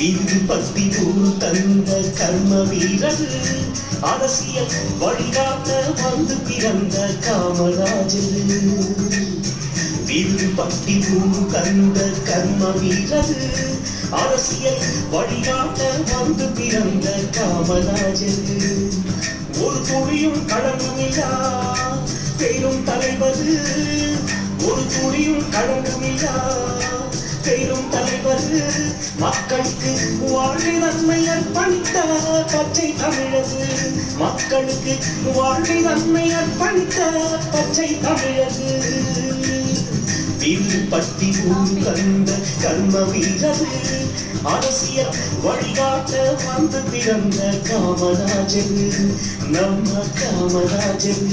வீடு பத்தி ஊரு தந்த கர்ம வீரர் அரசியல் வழிகாட்ட வந்து பிறந்த காமராஜர். வீடு பத்தி ஊரு தந்த கர்ம வீரர் அரசியல் வழிகாட்ட வந்து பிறந்த காமராஜர். ஒரு துளியும் கடவுமில்லா பெரும் தலைவர், ஒரு துளியும் கடவுமில்லா பெரும் தலைவர், மக்களுக்கு வாழ்க்கை நன்மை அர்ப்பணித்த பச்சை தமிழது, மக்களுக்கு வாழ்க்கை நன்மை அர்ப்பணித்த பச்சை தமிழது. வீடு பட்டி ஊர் கண்ட கர்ம வீரர் அரசியல் வழிகாட்ட வந்து பிறந்த காமராஜர், நம்ம காமராஜர்.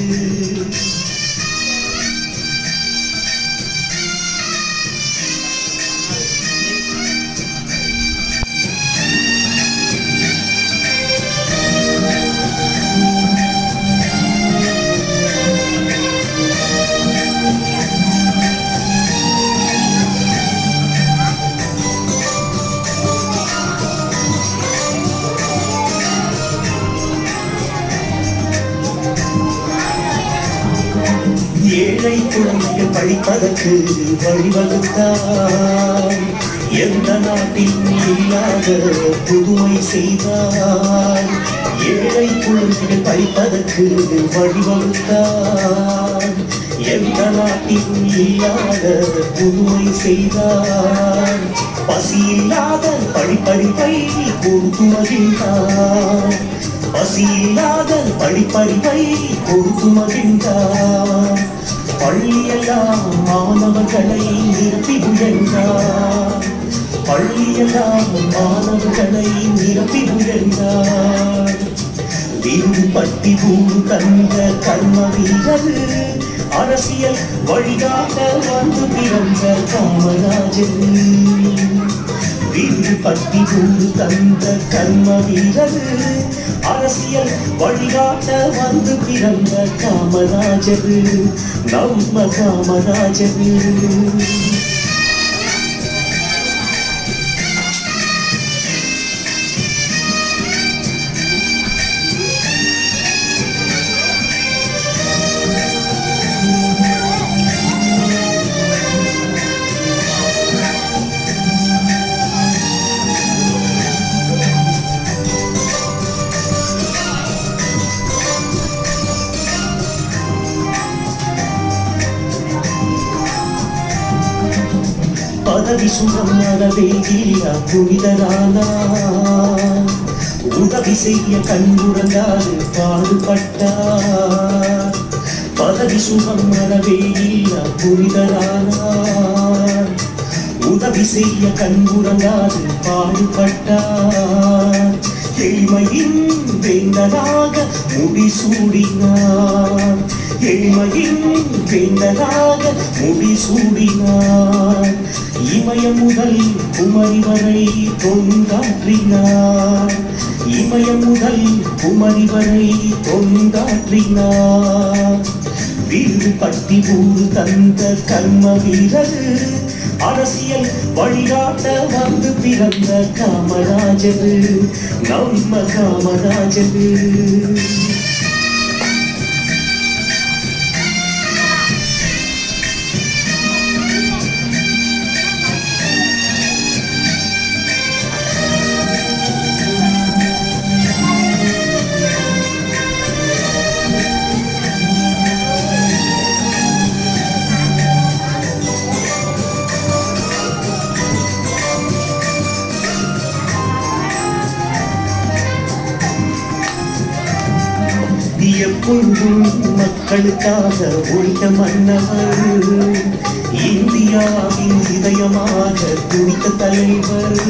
ஏழை குழந்தைகள் படிப்பதற்கு வழிவகுத்தார், எந்த நாட்டில் இல்லாத புதுமை செய்தார். ஏழை குழந்தைகள் படிப்பதற்கு வழிவகுத்தார், எந்த நாட்டில் இல்லாத புதுமை செய்தார். பசி இல்லாத படிப்பறிவை கொடுத்து மகிழ்ந்தார், பசி இல்லாத படிப்பறிவை கொடுத்து மகிழ்ந்தார். பள்ளியெல்லாம் மாணவர்களை நிரப்பி உயர்ந்தார், பள்ளியெல்லாம் மாணவர்களை நிரப்பி உயர்ந்தார். வீடு பட்டி ஊர் தந்த கர்ம வீரர் அரசியல் வழிகாட்ட வந்து பிறந்த காமராஜர். வீடு பட்டி ஊர் தந்த கர்ம வீரர் அரசியல் வழிகாட்ட வந்து பிறந்த காமராஜர், நம்ம காமராஜர். பதவி சுகம் மறவேகியா புனிதரானார், உதவி செய்ய கண்ணுறங்காது பாடுபட்டார். பதவி சுகம் மறவேகியா புனிதரானார், உதவி செய்ய கண்ணுறங்காது பாடுபட்டார். எளிமையின் வேந்தனாக முடிசூடினார், எளிமையின் வேந்தனாக முடிசூடினார். இமயம் முதல் குமரி வரை தொண்டாற்றினார், இமயம் முதல் குமரி வரை தொண்டாற்றினார். வீடு பட்டி ஊர் தந்த கர்ம வீரர் அரசியல் வழிகாட்ட வந்து பிறந்த காமராஜர், நம்ம காமராஜர். எப்பொழுதும் மக்களுக்காக உழைத்த மன்னவர், இந்தியாவின் இதயமாக துடித்த தலைவர்.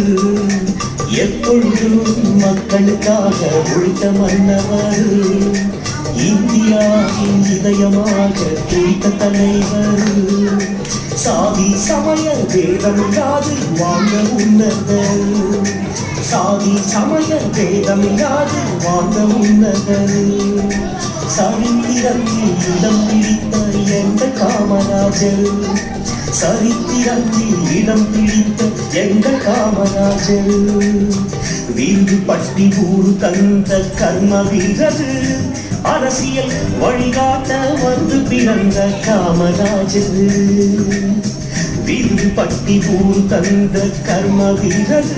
எப்பொழுதும் மக்களுக்காக உழைத்த மன்னவர், இந்தியாவின் இதயமாக துடித்த தலைவர். சாதி சமய வேதமில்லாது வாழ்ந்த உன்னதர், சாதி சமய வேதமில்லாது வாழ்ந்த உன்னதர். சரித்திரத்தில் இடம் பிடித்த எந்த காமராஜர், சரித்திரத்தில் இடம் பிடித்த எங்கள் காமராஜர் வீடு பட்டி ஊரு தந்த கர்ம வீரர் அரசியல் வழிகாட்ட வந்து பிறந்த காமராஜர் வீடு பட்டி ஊரு தந்த கர்ம வீரர்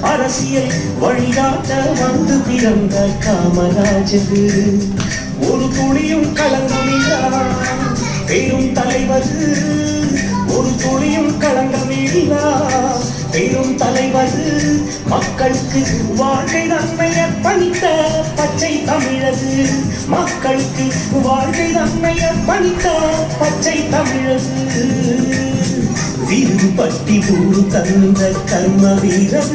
அரசியல் வழிகாட்ட வந்து பிறந்த காமராஜர் ஒரு துளியும் கலங்கமில்லா பெரும் தலைவர் ஒரு துளியும் களங்கமில்லா பெரும் தலைவர் மக்களுக்கு வாழ்க்கை நன்மை அர்ப்பணித்த பச்சை தமிழது மக்களுக்கு வாழ்க்கை நன்மை அர்ப்பணித்த பச்சை தமிழது வீடு பட்டி ஊரு தந்த கர்ம வீரர்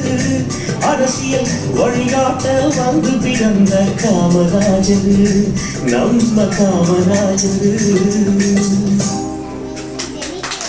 அரசியல் வழிகாட்ட வந்து பிறந்த காமராஜர் நம்ம காமராஜர்